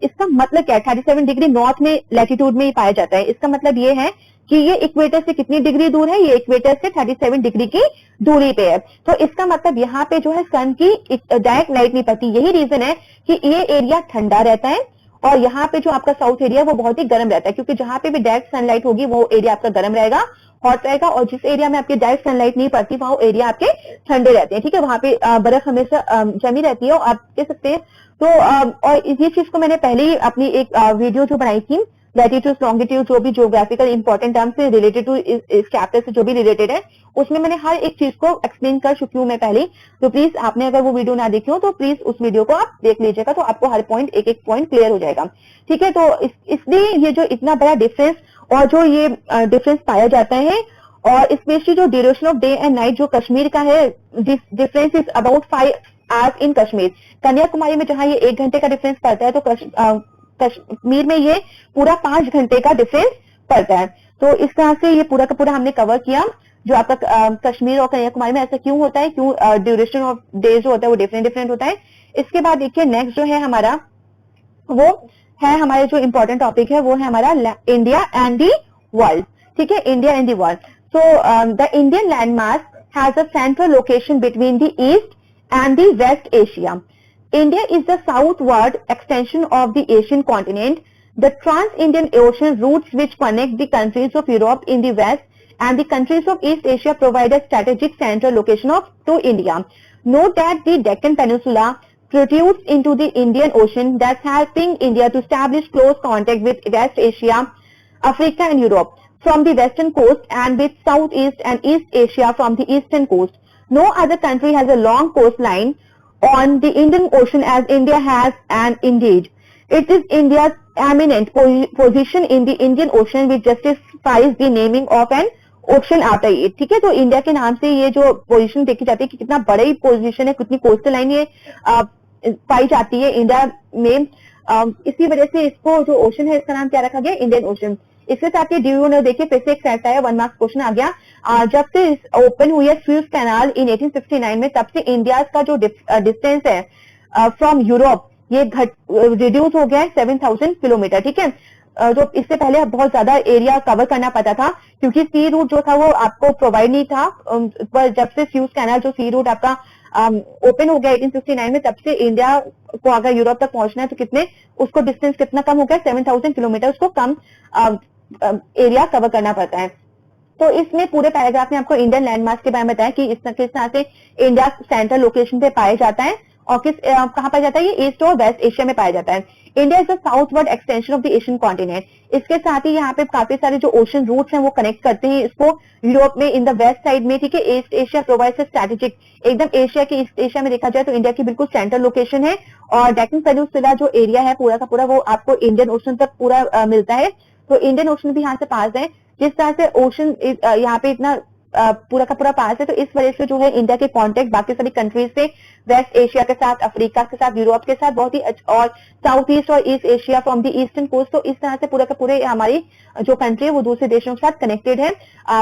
इसका मतलब क्या है, 37 डिग्री नॉर्थ में लैटिट्यूड में ही पाया जाता है। इसका मतलब ये है कि ये इक्वेटर से कितनी डिग्री दूर है, ये इक्वेटर से 37 डिग्री की दूरी पे है। तो इसका मतलब यहाँ पे जो है सन की डायरेक्ट लाइट नहीं पड़ती। यही रीजन है कि ये एरिया ठंडा रहता है और यहाँ पे जो आपका साउथ एरिया है वो बहुत ही गर्म रहता है, क्योंकि जहां पे भी डायरेक्ट सनलाइट होगी वो एरिया आपका गर्म रहेगा, हॉट रहेगा, और जिस एरिया में आपके डायरेक्ट सनलाइट नहीं पड़ती वहां एरिया आपके ठंडे रहते हैं। ठीक है, वहां पे बर्फ हमेशा जमी रहती है, और आप कह सकते हैं। तो और ये चीज को मैंने पहले ही अपनी एक वीडियो जो बनाई थी, लैटिट्यूड लॉन्गिट्यूड, जो भी ज्योग्राफिकल इंपॉर्टेंट टर्म से रिलेटेड टू इस चैप्टर से जो भी रिलेटेड है, उसमें मैंने हर एक चीज को एक्सप्लेन कर चुकी हूं मैं पहले। तो प्लीज आपने अगर वो वीडियो ना देखी हो तो प्लीज उस वीडियो को आप देख लीजिएगा, तो आपको हर पॉइंट एक एक पॉइंट क्लियर हो जाएगा। ठीक है, तो इसलिए ये जो इतना बड़ा डिफरेंस और जो ये डिफरेंस पाया जाता है, और स्पेशली जो duration of day and night जो कश्मीर का है, difference is about hours in Kashmir. Kanyakumari में जहां ये 1 घंटे का डिफरेंस पड़ता है, तो कश्मीर में ये पूरा 5 घंटे का डिफरेंस पड़ता है। तो इस तरह से ये पूरा का पूरा हमने कवर किया जो आपका कश्मीर और कन्याकुमारी में ऐसा क्यों होता है, क्यों ड्यूरेशन ऑफ डेज जो होता है वो डिफरेंट डिफरेंट होता है। इसके बाद देखिए नेक्स्ट जो है हमारा वो है, हमारे जो इंपॉर्टेंट टॉपिक है वो है हमारा इंडिया एंड दी वर्ल्ड। ठीक है, India and the world. So the Indian landmass has a central location between the east and the west Asia. India is the southward extension of the Asian continent. The trans-Indian ocean routes which connect the countries of Europe in the west and the countries of East Asia provide a strategic central location to India. Note that the Deccan Peninsula protrudes into the Indian Ocean, thus helping India to establish close contact with West Asia, Africa and Europe from the western coast and with Southeast and East Asia from the eastern coast. No other country has a long coastline on the Indian Ocean as India has, and indeed it is India's eminent position in the Indian Ocean which justifies the naming of an ocean after it। ठीक है, तो India के नाम से ये जो position देखी जाती है कि कितना बड़ा ही पोजीशन है, कितनी कोस्टल लाइन ये पाई जाती है इंडिया में, इसी वजह से इसको जो ओशन है इसका नाम क्या रखा गया, इंडियन ओशन। इसके साथ ही ड्यू ने देखिए फिर से एक फैक्ट आया, 1 मार्क्स क्वेश्चन आ गया। जब से ओपन हुई है स्यूज कैनाल इन 1869 में, तब से इंडिया का जो डिस्टेंस है फ्रॉम यूरोप ये रिड्यूस हो गया है 7000 किलोमीटर। ठीक है, जो इससे पहले बहुत ज्यादा एरिया कवर करना पड़ता था क्योंकि सी रूट जो था वो आपको प्रोवाइड नहीं था, पर जब से स्यूज कैनाल जो सी रूट आपका ओपन हो गया 1869 में, तब से इंडिया को अगर यूरोप तक पहुंचना है तो कितने उसको डिस्टेंस कितना कम हो गया, 7000 किलोमीटर उसको कम एरिया कवर करना पड़ता है। तो इसमें पूरे पैराग्राफ में आपको इंडियन लैंडमार्क के बारे में बताया कि किस तरह से इंडिया सेंट्रल लोकेशन पे पाया जाता है और कहां पाया जाता है, ये ईस्ट और वेस्ट एशिया में पाया जाता है। India is the southward extension of the Asian continent. इसके साथ ही यहाँ पे काफी सारे जो ओशन रूट्स हैं वो कनेक्ट करते हैं इसको यूरोप में इन द वेस्ट साइड में। ठीक है, ईस्ट एशिया प्रोवाइड्स स्ट्रेटेजिक, एकदम एशिया के ईस्ट एशिया में देखा जाए तो इंडिया की बिल्कुल सेंट्रल लोकेशन है और डेक्कन पेनिनसुला जो एरिया है पूरा का पूरा वो आपको इंडियन ओशन तक पूरा मिलता है। तो इंडियन ओशन भी यहाँ से पास है, जिस तरह से ओशन यहाँ पे इतना पूरा का पूरा पास है, तो इस वजह से जो है इंडिया के कांटेक्ट बाकी सभी कंट्रीज से, वेस्ट एशिया के साथ, अफ्रीका के साथ, यूरोप के साथ बहुत ही और साउथ ईस्ट और east Asia from the eastern coast, तो इस तरह से पूरा का पूरे हमारी जो कंट्री है वो दूसरे देशों के साथ कनेक्टेड है।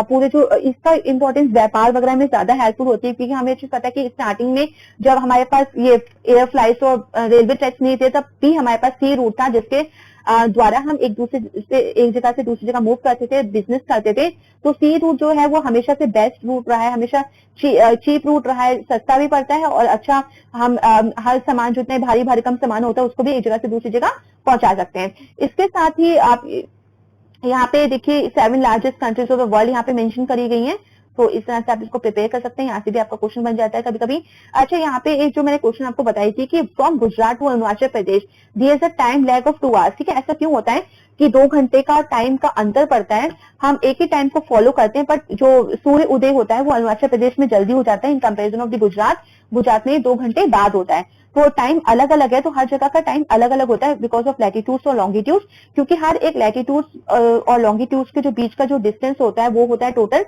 पूरे जो इसका इंपॉर्टेंस व्यापार वगैरह में ज्यादा हेल्पफुल होती है क्योंकि हमें चीज पता है कि स्टार्टिंग में जब हमारे पास ये एयर फ्लाइट्स और रेलवे ट्रैक्स नहीं थे तब भी हमारे पास सी रूट था जिसके द्वारा हम एक जगह से दूसरी जगह मूव करते थे, बिजनेस करते थे। तो सी रूट जो है वो हमेशा से बेस्ट रूट रहा है, हमेशा चीप रूट रहा है, सस्ता भी पड़ता है और अच्छा हम हर सामान जो इतने भारी भारी कम सामान होता है उसको भी एक जगह से दूसरी जगह पहुंचा सकते हैं। इसके साथ ही आप यहाँ पे देखिए 7 largest countries of the world यहाँ पे मेंशन करी गई हैं, तो इस तरह से आप इसको प्रिपेयर कर सकते हैं, यहाँ से भी आपका क्वेश्चन बन जाता है कभी कभी। अच्छा, यहाँ पे एक जो मैंने क्वेश्चन आपको बताई थी कि from Gujarat to Arunachal Pradesh there is a time lag of 2 hours. ठीक है, ऐसा क्यों होता है कि 2 घंटे का टाइम का अंतर पड़ता है, हम एक ही टाइम को फॉलो करते हैं बट जो सूर्य उदय होता है वो अरुणाचल प्रदेश में जल्दी हो जाता है in comparison of the Gujarat में 2 घंटे बाद होता है। तो टाइम अलग अलग है, तो हर जगह का टाइम अलग अलग होता है बिकॉज ऑफ लैटिट्यूड्स और लॉन्गिट्यूड्स, क्योंकि हर एक लैटिट्यूड्स और लॉन्गिट्यूड्स के जो बीच का जो डिस्टेंस होता है वो होता है टोटल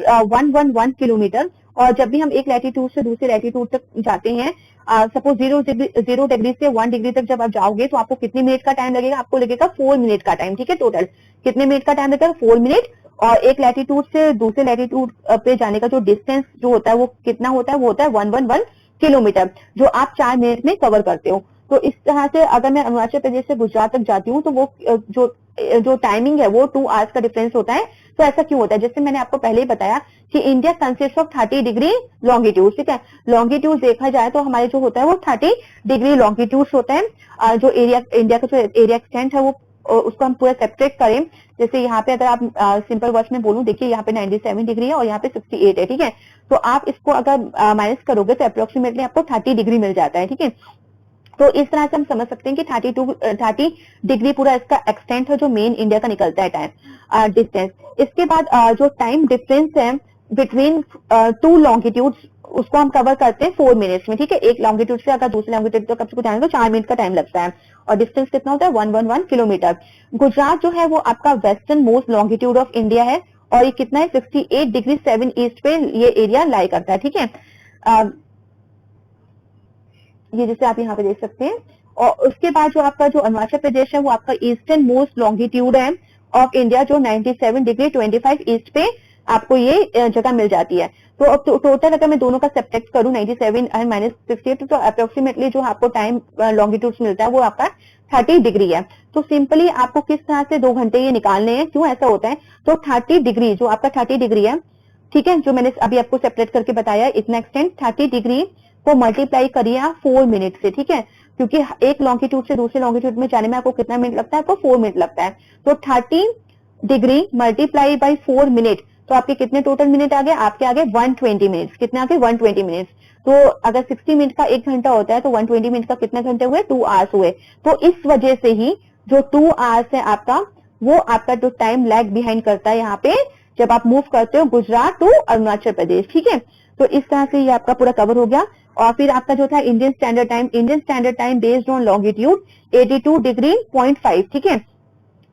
111 किलोमीटर। और जब भी हम एक लैटिट्यूड से दूसरे लैटिट्यूड तक जाते हैं, सपोज 0 डिग्री से 1 डिग्री तक जब आप जाओगे तो आपको कितने मिनट का टाइम लगेगा, आपको लगेगा 4 मिनट का टाइम। ठीक है, टोटल कितने मिनट का टाइम लगेगा, 4 मिनट। और एक लैटिट्यूड से दूसरे लैटिट्यूड पे जाने का जो डिस्टेंस जो होता है वो कितना होता है, वो होता है 111 किलोमीटर, जो आप 4 मिनट में कवर करते हो। तो इस तरह से अगर मैं अरुणाचल प्रदेश से गुजरात तक जाती हूँ तो वो जो टाइमिंग है वो 2 आवर्स का डिफरेंस होता है। तो ऐसा क्यों होता है, जैसे मैंने आपको पहले ही बताया कि India consist of 30 degree longitude. ठीक है, लॉन्गिट्यूड देखा जाए तो हमारे जो होता है वो 30 डिग्री लॉन्गिट्यूड होता है। जो एरिया इंडिया का जो एरिया एक्सटेंट है वो उसको हम पूरा सेपरेट करें, जैसे यहाँ पे अगर आप सिंपल वर्ड्स में बोलूं, देखिए यहाँ पे 97 डिग्री है और यहाँ पे 68 है। ठीक है, तो आप इसको अगर माइनस करोगे तो अप्रोक्सीमेटली आपको 30 डिग्री मिल जाता है। ठीक है, तो इस तरह से हम समझ सकते हैं कि 30 डिग्री पूरा इसका एक्सटेंट है जो मेन इंडिया का निकलता है टाइम डिस्टेंस। इसके बाद जो टाइम डिफरेंस है बिटवीन 2 लॉन्गिट्यूड्स उसको हम कवर करते हैं 4 मिनट्स में। ठीक है, एक लॉन्गिट्यूड से अगर दूसरे लॉन्गिट्यूड तक आपको जाने तो 4 मिनट का टाइम लगता है और डिस्टेंस कितना होता है 111 किलोमीटर। गुजरात जो है वो आपका western most longitude of India है और ये कितना है 68 डिग्री 7 ईस्ट पे ये एरिया लाई करता है। ठीक है, ये जिसे आप यहाँ पे देख सकते हैं। और उसके बाद जो आपका जो अरुणाचल प्रदेश है वो आपका ईस्टर्न मोस्ट लॉन्गिट्यूड है ऑफ इंडिया, जो 97 डिग्री 25 ईस्ट पे आपको ये जगह मिल जाती है। तो अब टोटल अगर मैं दोनों का सब्ट्रैक्ट करूं 97 एंड -68, तो अप्रोक्सीमेटली जो आपको टाइम लॉन्गिट्यूड मिलता है वो आपका 30 डिग्री है। तो सिंपली आपको किस तरह से 2 घंटे ये निकालने हैं, क्यों ऐसा होता है, तो 30 डिग्री जो आपका 30 डिग्री है, ठीक है, जो मैंने अभी आपको सेपरेट करके बताया इतना एक्सटेंट, 30 डिग्री को मल्टीप्लाई करिए आप 4 मिनट से, ठीक है, क्योंकि एक लॉन्गिट्यूड से दूसरे लॉन्गिट्यूड में जाने में आपको कितना मिनट लगता है, आपको 4 मिनट लगता है। तो 30 डिग्री मल्टीप्लाई बाई 4 मिनट, तो आपके कितने टोटल मिनट आ गए, आपके आगे 120 मिनट्स। कितने आगे, 120 मिनट्स। तो अगर 60 मिनट का 1 घंटा होता है तो 120 मिनट का कितने घंटे हुए, 2 आवर्स हुए। तो इस वजह से ही जो 2 आवर्स है आपका, वो आपका जो टाइम लैग बिहाइंड करता है यहाँ पे जब आप मूव करते हो गुजरात टू अरुणाचल प्रदेश, ठीक है। तो इस तरह से ये आपका पूरा कवर हो गया। और फिर आपका जो था Indian standard time based on longitude 82 degree 0.5, ठीक है,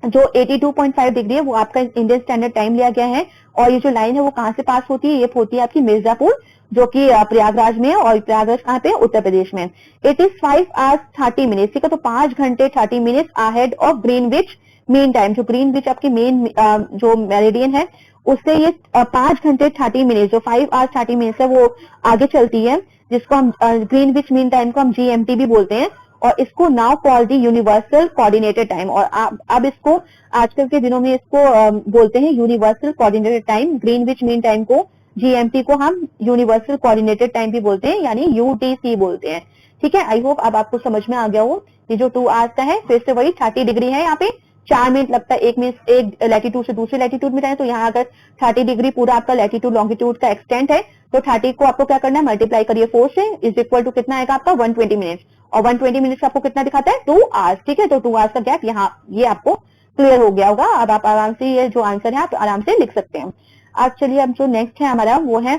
जो 82.5 डिग्री है वो आपका इंडियन स्टैंडर्ड टाइम लिया गया है। और ये जो लाइन है वो कहाँ से पास होती है, ये होती है आपकी मिर्जापुर, जो कि प्रयागराज में है, और प्रयागराज कहाँ पे, उत्तर प्रदेश में। इट इज 5 आवर्स 30 मिनट, ठीक है, तो 5 घंटे 30 minute ahead of Greenwich mean time. जो ग्रीनविच आपकी मेन जो मेरिडियन है उससे ये 5 घंटे 30 मिनट, जो 5 आवर्स 30 मिनट है वो आगे चलती है, जिसको हम ग्रीनविच मीन टाइम को हम जीएमटी भी बोलते हैं। और इसको नाउ कॉल दी यूनिवर्सल कोऑर्डिनेटेड टाइम, और अब इसको आजकल के दिनों में इसको बोलते हैं universal coordinated time. Greenwich mean time को, जीएमटी को हम यूनिवर्सल कोऑर्डिनेटेड टाइम भी बोलते हैं, यानी यूटीसी बोलते हैं, ठीक है। आई होप अब आपको समझ में आ गया हो। ये जो 2 आवर्स का है फिर से वही 30 डिग्री है, यहाँ पे 4 मिनट लगता है एक मिनट एक लैटिट्यूड से दूसरे लैटिट्यूड में जाए। तो यहाँ अगर 30 डिग्री पूरा आपका लैटिट्यूड लॉन्गिट्यूड का एक्सटेंट है तो 30 को आपको क्या करना है, मल्टीप्लाई करिए 4 से, इज इक्वल टू कितना आएगा आपका 120 मिनट। और 120 मिनट आपको कितना दिखाता है, 2 आवर्स, ठीक है। तो 2 आवर्स का गैप यहाँ ये आपको क्लियर हो गया होगा। अब आप आराम से ये जो आंसर है आप आराम से लिख सकते हैं। अब चलिए अब जो नेक्स्ट है हमारा वो है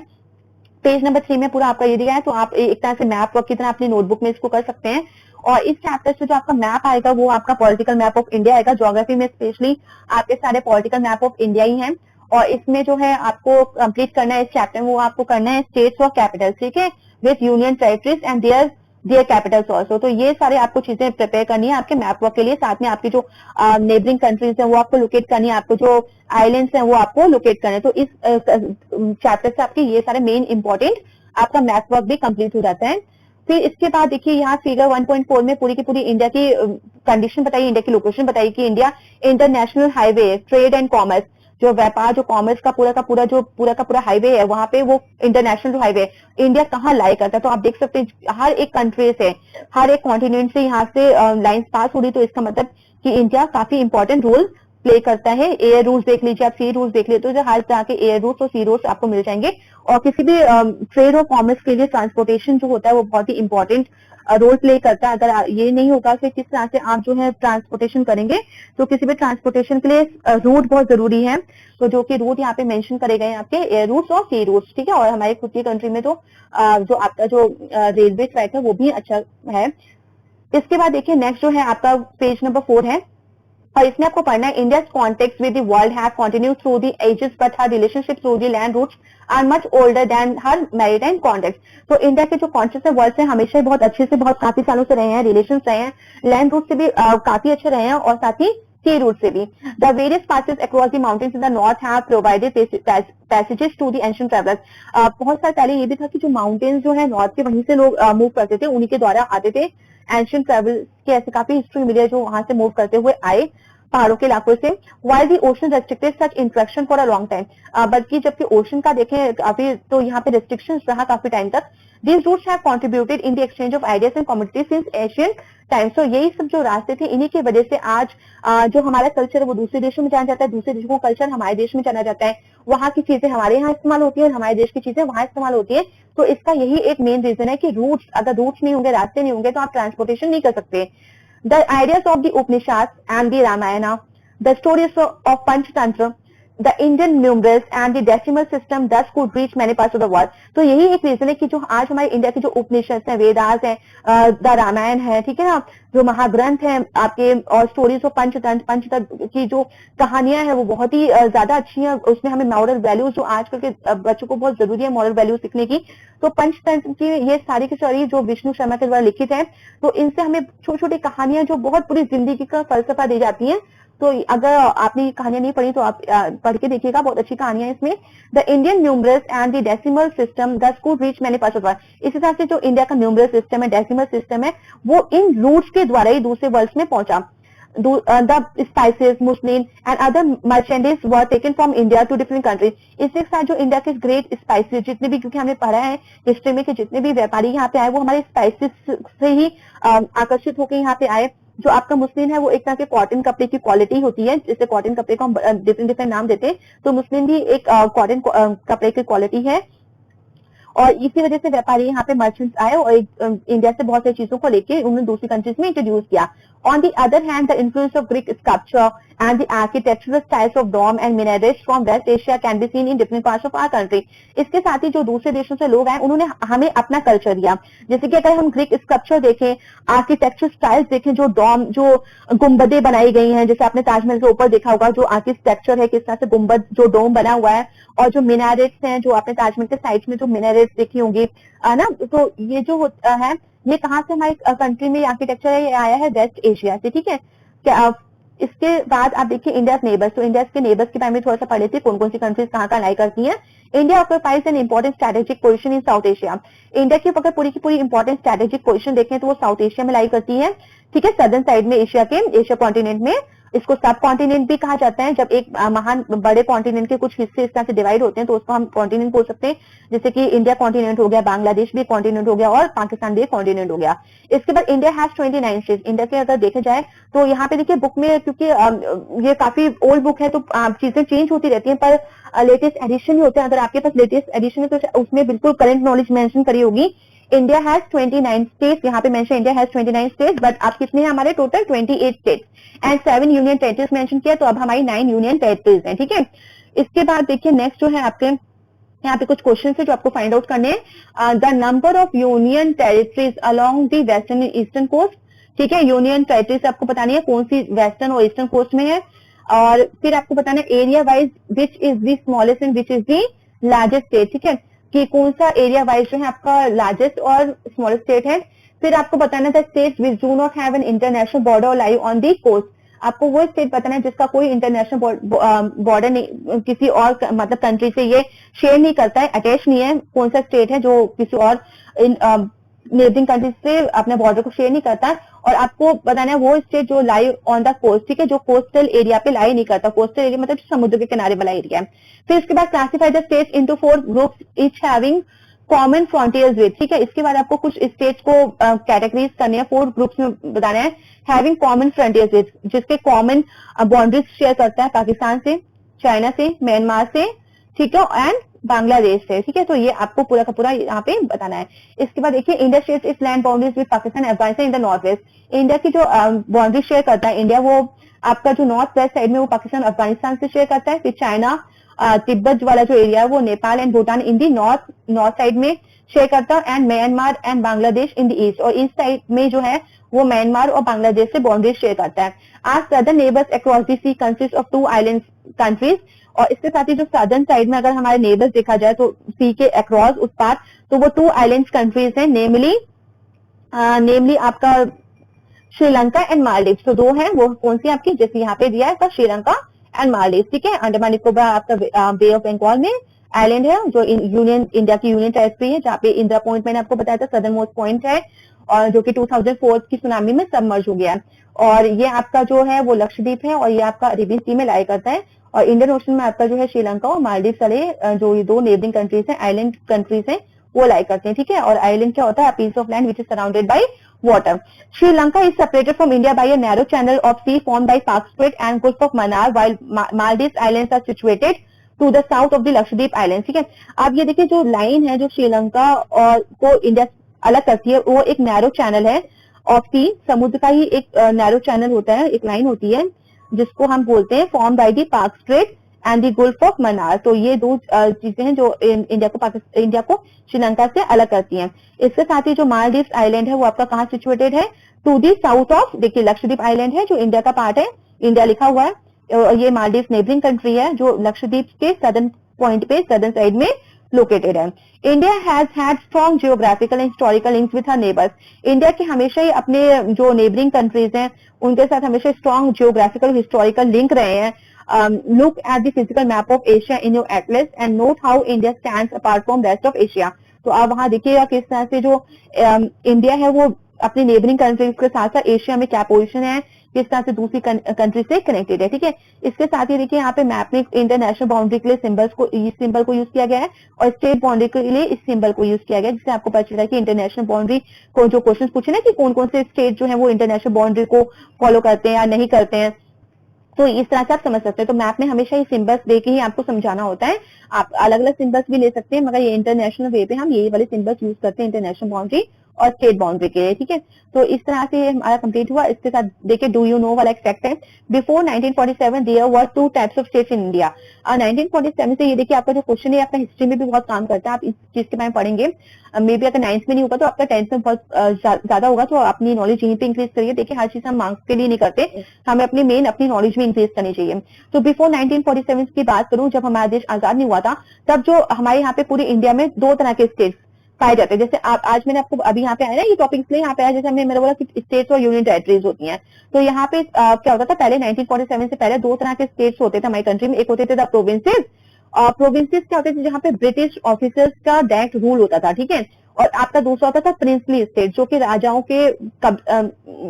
पेज नंबर 3 में पूरा आपका ये दिया है। तो आप एक तरह से मैप वर्क की तरह अपनी नोटबुक में इसको कर सकते हैं। और इस चैप्टर से जो आपका मैप आएगा वो आपका पॉलिटिकल मैप ऑफ इंडिया आएगा। ज्योग्राफी में स्पेशली आपके सारे पॉलिटिकल मैप ऑफ इंडिया ही हैं। और इसमें जो है आपको कंप्लीट करना है इस चैप्टर में, वो आपको करना है स्टेट्स और कैपिटल्स, ठीक है, with union territories and there Capitals also. तो ये सारे आपको चीजें प्रिपेयर करनी है आपके मैप वर्क के लिए। साथ में आपकी जो नेबरिंग कंट्रीज है वो आपको लोकेट करनी है, आपको जो आइलैंड्स हैं वो आपको लोकेट करने। तो इस चैप्टर से आपके ये सारे मेन इंपॉर्टेंट आपका मैप वर्क भी कंप्लीट हो जाता है। फिर इसके बाद देखिए यहाँ फिगर 1.4 में पूरी की पूरी इंडिया की कंडीशन बताई, इंडिया की लोकेशन बताई कि India international highway, trade and commerce, जो व्यापार जो कॉमर्स का पूरा हाईवे है वहां पे वो इंटरनेशनल हाईवे इंडिया कहाँ लाई करता है। तो आप देख सकते हैं हर एक कंट्री से, हर एक कॉन्टिनेंट से यहाँ से लाइंस पास हो रही। तो इसका मतलब कि इंडिया काफी इंपॉर्टेंट रोल प्ले करता है। एयर रूट्स देख लीजिए आप, सी रूट्स देख लीजिए, तो हर तरह के एयर रूट्स और सी रूट्स आपको मिल जाएंगे। और किसी भी ट्रेड और कॉमर्स के लिए ट्रांसपोर्टेशन जो होता है वो बहुत ही इंपॉर्टेंट रोल प्ले करता है। अगर ये नहीं होगा कि किस तरह से आप जो है ट्रांसपोर्टेशन करेंगे, तो किसी भी ट्रांसपोर्टेशन के लिए रूट बहुत जरूरी है। तो जो कि रूट यहाँ पे मेंशन करे गए हैं आपके एयर रूट्स और सी रूट्स, ठीक है। और हमारे खुद की कंट्री में तो जो आपका जो रेलवे ट्रैक है वो भी अच्छा है। इसके बाद देखिए नेक्स्ट जो है आपका पेज नंबर 4 है, और इसमें आपको पढ़ना है India contact with the world have continued through the ages but her relationship through the land routes are much older than her maritime contact. तो इंडिया के जो कॉन्टेक्ट है वर्ल्ड से हमेशा बहुत अच्छे से, बहुत काफी सालों से रहे हैं, रिलेशन रहे हैं, लैंड रूट से भी काफी अच्छे रहे हैं, और साथ ही सी रूट से भी। The various passes across the mountains in the north have provided passages to the ancient travellers. बहुत साल पहले ये भी था कि जो माउंटेन्स जो है नॉर्थ के, वहीं से लोग मूव करते थे, उन्हीं के द्वारा आते थे। एंशिएंट ट्रैवल की ऐसे काफी हिस्ट्री मिली है जो वहां से मूव करते हुए आए पहाड़ों के इलाकों से। While the ocean restricted such interaction for a long time, बल्कि जबकि ओशन का देखें काफी, तो यहाँ पे रेस्ट्रिक्शंस रहा काफी टाइम तक। These routes have contributed in the exchange of ideas and communities since Asian times. तो यही सब जो रास्ते थे, इन्हीं की वजह से आज जो हमारा कल्चर है वो दूसरे देशों में जाना जाता है, दूसरे देशों का कल्चर हमारे देश में जाना जाता है, वहां की चीजें हमारे यहाँ इस्तेमाल होती है और हमारे देश की चीजें वहां इस्तेमाल होती है। तो इसका यही एक मेन रीजन है कि रूट्स, अगर रूट्स नहीं होंगे, रास्ते नहीं होंगे, तो आप ट्रांसपोर्टेशन नहीं कर सकते। The ideas of the Upanishad and the Ramayana, the stories of Panchtantra the Indian numerals and the decimal system thus could reach many parts of the world. तो यही एक रीजन है कि जो आज हमारे इंडिया के जो उपनिषद हैं, वेदास हैं, द रामायण है, ठीक है ना, जो महाग्रंथ हैं आपके, और स्टोरीज ऑफ पंचतंत्र की जो कहानियां हैं वो बहुत ही ज्यादा अच्छी हैं। उसमें हमें मॉरल वैल्यूज, जो आजकल के बच्चों को बहुत जरूरी है मॉरल वैल्यूज सीखने की, तो पंचतंत्र की ये सारी की सारी जो विष्णु शर्मा के द्वारा लिखित है, तो इनसे हमें छोटी छोटी कहानियां जो बहुत पूरी जिंदगी का फलसफा दी जाती हैं। तो अगर आपने ये कहानियां नहीं पढ़ी तो आप पढ़ के देखिएगा, बहुत अच्छी कहानियां इसमें। The Indian numerals and the decimal system thus could reach many parts of the world. इस हिसाब से जो इंडिया का न्यूमरल सिस्टम है, डेसिमल सिस्टम है, वो इन रूट्स के द्वारा ही दूसरे वर्ल्ड में पहुंचा। The spices, muslin and other merchandise were taken from India to different countries। इसके साथ जो इंडिया के ग्रेट स्पाइसेस जितने भी, क्योंकि हमने पढ़ा है हिस्ट्री में कि जितने भी व्यापारी यहाँ पे आए वो हमारे स्पाइसेस से ही आकर्षित होकर यहाँ पे आए। जो आपका मुस्लिन है वो एक तरह के कॉटन कपड़े की क्वालिटी होती है, जिससे कॉटन कपड़े को हम डिफरेंट डिफरेंट नाम देते हैं, तो मुस्लिन भी एक कॉटन कपड़े की क्वालिटी है। और इसी वजह से व्यापारी यहाँ पे मर्चेंट्स आए और इंडिया से बहुत सारी चीजों को लेके उन्होंने दूसरी कंट्रीज में इंट्रोड्यूस किया। On the other hand the influence of Greek sculpture and the architectural styles of dome and minarets from west Asia can be seen in different parts of our country. इसके साथ ही जो दूसरे देशों से लोग आए उन्होंने हमें अपना कल्चर दिया। जैसे कि अगर हम ग्रीक स्कल्पचर देखें, आर्किटेक्चर स्टाइल्स देखें, जो डोम, जो गुम्बदें बनाई गई हैं, जैसे आपने ताजमहल के ऊपर देखा होगा जो आर्किटेक्चर है, किस तरह से गुम्बद जो डोम बना हुआ है, और जो मिनारेट्स हैं, जो आपने ताजमहल के साइड में जो मिनारेट्स देखी होंगी ना, तो ये जो है ये कहाँ से हमारे कंट्री में आर्किटेक्चर है, ये आया है वेस्ट एशिया से, ठीक है क्या। इसके बाद आप देखिए इंडिया नेबर्स, तो इंडिया के नेबर्स के बारे में थोड़ा सा पढ़े थे, कौन कौन सी कंट्रीज कहाँ लाई करती हैं। India occupies an important strategic position in south Asia. India की अगर पूरी की पूरी इंपॉर्टेंट स्ट्रेटेजिक पोजीशन देखें तो वो साउथ एशिया में लाई करती है, ठीक है, सदर्न साइड में एशिया के, एशिया कॉन्टिनेंट में। इसको सब कॉन्टिनेंट भी कहा जाता है, जब एक महान बड़े कॉन्टिनेंट के कुछ हिस्से इस तरह से डिवाइड होते हैं तो उसको हम कॉन्टिनेंट बोल सकते हैं। जैसे कि इंडिया कॉन्टिनेंट हो गया, बांग्लादेश भी कॉन्टिनेंट हो गया, और पाकिस्तान भी कॉन्टिनेंट हो गया। इसके बाद इंडिया हैज 29 स्टेट्स। इंडिया के अगर देखा जाए तो यहाँ पे देखिए बुक में, क्योंकि ये काफी ओल्ड बुक है तो चीजें चेंज होती रहती हैं, पर लेटेस्ट एडिशन ही होते हैं। अगर आपके पास लेटेस्ट एडिशन है तो उसमें बिल्कुल करंट नॉलेज मेंशन करी होगी। इंडिया हैज 29 स्टेट्स, यहाँ पे mention India has 29 states, but आप कितने हैं हमारे total 28 states and 7 union territories mention किया, तो अब हमारी 9 यूनियन टेरिटरीज हैं, ठीक है। इसके बाद देखिए नेक्स्ट जो है आपके यहाँ पे कुछ क्वेश्चन है जो आपको फाइंड आउट करने हैं। The number of union territories along the western eastern coast, ठीक है, यूनियन टेरिटरीज आपको बतानी है कौन सी वेस्टर्न और ईस्टर्न कोस्ट में है, और फिर आपको बताना है area wise which is the smallest and which is the largest state, ठीक है, कि कौन सा एरिया वाइज जो है आपका लार्जेस्ट और स्मॉलेस्ट स्टेट है। फिर आपको बताना था state which do not have an international border और लाइव ऑन दी कोस्ट। आपको वो स्टेट बताना है जिसका कोई इंटरनेशनल बॉर्डर नहीं, किसी और मतलब कंट्री से ये शेयर नहीं करता है, अटैच नहीं है। कौन सा स्टेट है जो किसी और नेबरिंग कंट्री से अपने बॉर्डर को शेयर नहीं करता है। और आपको बताना है वो स्टेट जो लाई ऑन द कोस्ट, ठीक है, जो कोस्टल एरिया पे लाई नहीं करता। कोस्टल एरिया मतलब समुद्र के किनारे वाला एरिया है। फिर इसके बाद classify the states into 4 groups each having common frontiers with, ठीक है। इसके बाद आपको कुछ स्टेट्स को कैटेगरीज करने हैं, 4 ग्रुप्स में बताना है। हैविंग कॉमन फ्रंटियर्स विद, जिसके कॉमन बाउंड्रीज शेयर करता है पाकिस्तान से, चाइना से, म्यांमार से, ठीक है, एंड बांग्लादेश से, ठीक है। तो ये आपको पूरा का पूरा यहाँ पे बताना है। इसके बाद देखिए India shares it's land boundaries with Pakistan Afghanistan in the north waste. India की जो बाउंड्री शेयर करता है इंडिया, वो आपका जो नॉर्थ वेस्ट साइड में वो पाकिस्तान अफगानिस्तान से शेयर करता है। फिर चाइना तिब्बत वाला जो एरिया है वो Nepal and Bhutan in the north side में शेयर करता है, and Myanmar and Bangladesh in the east, और ईस्ट साइड में जो है वो म्यांमार और बांग्लादेश से बाउंड्री शेयर करता है। आज southern neighbours across the sea consist of 2 island countries, और इसके साथ ही जो सदर्न साइड में अगर हमारे नेबर्स देखा जाए तो सी के अक्रॉस उस पार, तो वो 2 आइलैंड कंट्रीज हैं, नेमली आपका श्रीलंका एंड मालदीव। तो 2 हैं, वो कौन सी आपकी, जैसे यहाँ पे दिया है श्रीलंका एंड मालदीव, ठीक है। अंडमान निकोबार आपका बे ऑफ बंगाल में आइलैंड है, जो यूनियन इंडिया की यूनियन टेरिटरी है, जहाँ पे इंदिरा पॉइंट मैंने आपको बताया था सदर्न मोस्ट पॉइंट है, और जो कि 2004 की सुनामी में सबमर्ज हो गया है। और ये आपका जो है वो लक्षद्वीप है, और ये आपका अरेबियन सी में लाई करता है। और इंडियन ओशन में आपका जो है श्रीलंका और मालदीव सारे जो ये 2 नेबरिंग कंट्रीज हैं, आइलैंड कंट्रीज हैं, वो लाई करते हैं, ठीक है। और आइलैंड क्या होता है, piece of land which is surrounded by water. Sri Lanka is separated from India by a narrow channel of sea formed by Park Strait and Gulf of Mannar, while Maldives Islands are situated to the south of the Lakshadweep Islands, ठीक है। अब ये देखिए जो line है जो श्रीलंका और को इंडिया अलग करती है, वो एक नैरो चैनल है ऑफ सी, समुद्र का ही एक नैरो चैनल होता है, एक लाइन होती है जिसको हम बोलते हैं form by the park straight and the gulf of Mannar. तो ये दो चीजें हैं जो इंडिया को श्रीलंका से अलग करती हैं। इसके साथ ही जो मालदीव्स आइलैंड है वो आपका कहाँ सिचुएटेड है, टू दी साउथ ऑफ, देखिए लक्षद्वीप आइलैंड है जो इंडिया का पार्ट है, इंडिया लिखा हुआ है, ये मालदीव्स नेबरिंग कंट्री है जो लक्षद्वीप के सदर्न पॉइंट पे सदर्न साइड में लोकेटेड है। India has had strong geographical and historical links with her neighbours. India के हमेशा ही अपने जो नेबरिंग कंट्रीज हैं उनके साथ हमेशा स्ट्रॉन्ग जियोग्राफिकल हिस्टोरिकल लिंक रहे हैं। Look at the physical map of Asia in your Atlas and note how India stands apart from rest of Asia. तो आप वहां देखिएगा किस तरह से जो इंडिया है वो अपनी नेबरिंग कंट्रीज के साथ साथ एशिया में क्या पोजीशन है, किस तरह से दूसरी कंट्री से कनेक्टेड है, ठीक है। इसके साथ ही देखिए यहाँ पे मैप में इंटरनेशनल बाउंड्री के लिए इस सिंबल को यूज किया गया है और स्टेट बाउंड्री के लिए इस सिंबल को यूज किया गया है, जिससे आपको पता चला कि इंटरनेशनल बाउंड्री को जो क्वेश्चन पूछे ना कि कौन कौन से स्टेट जो है वो इंटरनेशनल बाउंड्री को फॉलो करते हैं या नहीं करते हैं, तो इस तरह से आप समझ सकते हैं। तो मैप में हमेशा ये सिंबल्स देके ही आपको समझाना होता है। आप अलग अलग सिंबल्स भी ले सकते हैं, मगर ये इंटरनेशनल वे पे हम यही वाले सिंबल्स यूज करते हैं इंटरनेशनल बाउंड्री और स्टेट बाउंड्री के लिए, ठीक है। तो इस तरह से हमारा कंप्लीट हुआ। इसके साथ देखिए डू यू नो वाला एक फैक्ट है, before 1947 there were 2 types of states in India. 1947 से ये देखिए आपका जो क्वेश्चन है आपका हिस्ट्री में भी बहुत काम करता है, आप इस चीज के बारे में पढ़ेंगे। मे बी अगर 9th में नहीं होगा तो आपका 10th में बहुत ज्यादा होगा, तो अपनी नॉलेज यहीं पे इंक्रीज करिए। देखिए हर चीज हम मार्क्स के लिए नहीं करते, हमें अपनी नॉलेज में इंक्रीज करनी चाहिए। तो बिफोर 1947 की बात करूं, जब हमारा देश आजाद नहीं हुआ था, तब जो हमारे यहाँ पे पूरे इंडिया में 2 तरह के स्टेट्स पाए जाते हैं। जैसे आप आज मैंने आपको अभी यहाँ पे आया ना, ये टॉपिक इसलिए यहाँ पे आया, जैसे हमने मेरा बोला कि स्टेट्स और यूनियन टेरिटरीज होती हैं। तो यहाँ पे क्या होता था, पहले 1947 से पहले 2 तरह के स्टेट्स होते थे हमारी कंट्री में। एक होते थे द प्रोविंसेस, और प्रोविंसेस क्या होते थे जहाँ पे ब्रिटिश ऑफिसर्स का डायरेक्ट रूल होता था, ठीक है। और आपका दूसरा होता था प्रिंसली स्टेट, जो कि राजाओं के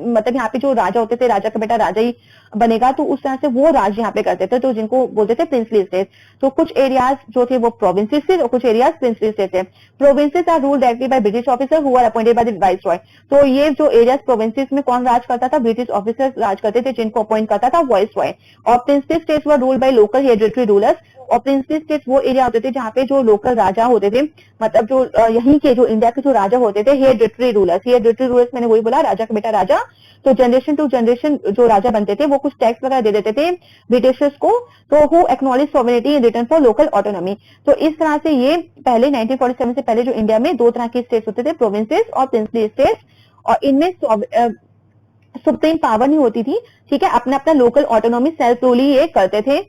मतलब यहाँ पे जो राजा होते थे, राजा का बेटा राजा ही बनेगा, तो उस तरह से वो राज यहाँ पे करते थे, तो जिनको बोलते थे प्रिंसली स्टेट। तो कुछ एरियाज जो थे वो प्रोविंसेस थे और कुछ एरियाज प्रिंसली स्टेट थे। Provinces are ruled directly by British officer who are appointed by the viceroy. तो ये जो एरियाज प्रोविंसेस में कौन राज करता था, ब्रिटिश ऑफिसर राज करते थे, जिनको अपॉइंट करता था वाइसरॉय। और princely states were ruled by local hereditary rulers. और प्रिंसली स्टेट्स वो एरिया होते थे जहाँ पे जो लोकल राजा होते थे, मतलब जो यहीं के जो इंडिया के जो राजा होते थे, हेरिडिटरी रूलर्स। हेरिडिटरी रूलर्स मैंने वही बोला, राजा का बेटा राजा। तो जनरेशन टू जनरेशन जो राजा बनते थे वो कुछ टैक्स वगैरह दे देते थे ब्रिटिशर्स को, तो who acknowledge sovereignty in return for local autonomy. तो इस तरह से ये पहले 1947 से पहले जो इंडिया में 2 तरह के स्टेट्स होते थे, प्रोविंसेस और प्रिंसली स्टेट्स। और इनमें सुप्रीम पावर नहीं होती थी, ठीक है। अपना अपना लोकल ऑटोनॉमी सेल्फ रूल ही ये करते थे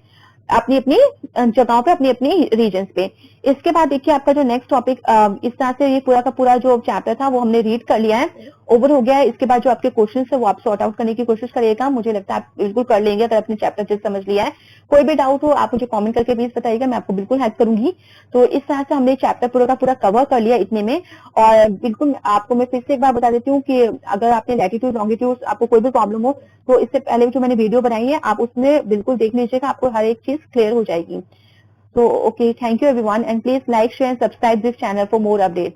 अपनी अपनी जगहों पे, अपनी अपनी रीजन्स पे। इसके बाद देखिए आपका जो नेक्स्ट टॉपिक, इस तरह से ये पूरा का पूरा जो चैप्टर था वो हमने रीड कर लिया है, ओवर हो गया है। इसके बाद जो आपके क्वेश्चन है वो आप सॉर्ट आउट करने की कोशिश करिएगा, मुझे लगता है आप बिल्कुल कर लेंगे अगर अपने चैप्टर जैसे समझ लिया है। कोई भी डाउट हो आप मुझे कमेंट करके प्लीज बताइएगा, मैं आपको बिल्कुल हेल्प करूंगी। तो इस तरह से हमने चैप्टर पूरा का पूरा कवर कर लिया इतने में। और बिल्कुल आपको मैं फिर से एक बार बता देती हूँ कि अगर आपने लैटिट्यूड लॉन्गिट्यूड आपको कोई भी प्रॉब्लम हो तो इससे पहले जो मैंने वीडियो बनाई है आप उसमें बिल्कुल देख लीजिएगा, आपको हर एक चीज क्लियर हो जाएगी। तो okay, thank you everyone and please like share and subscribe this channel for more updates.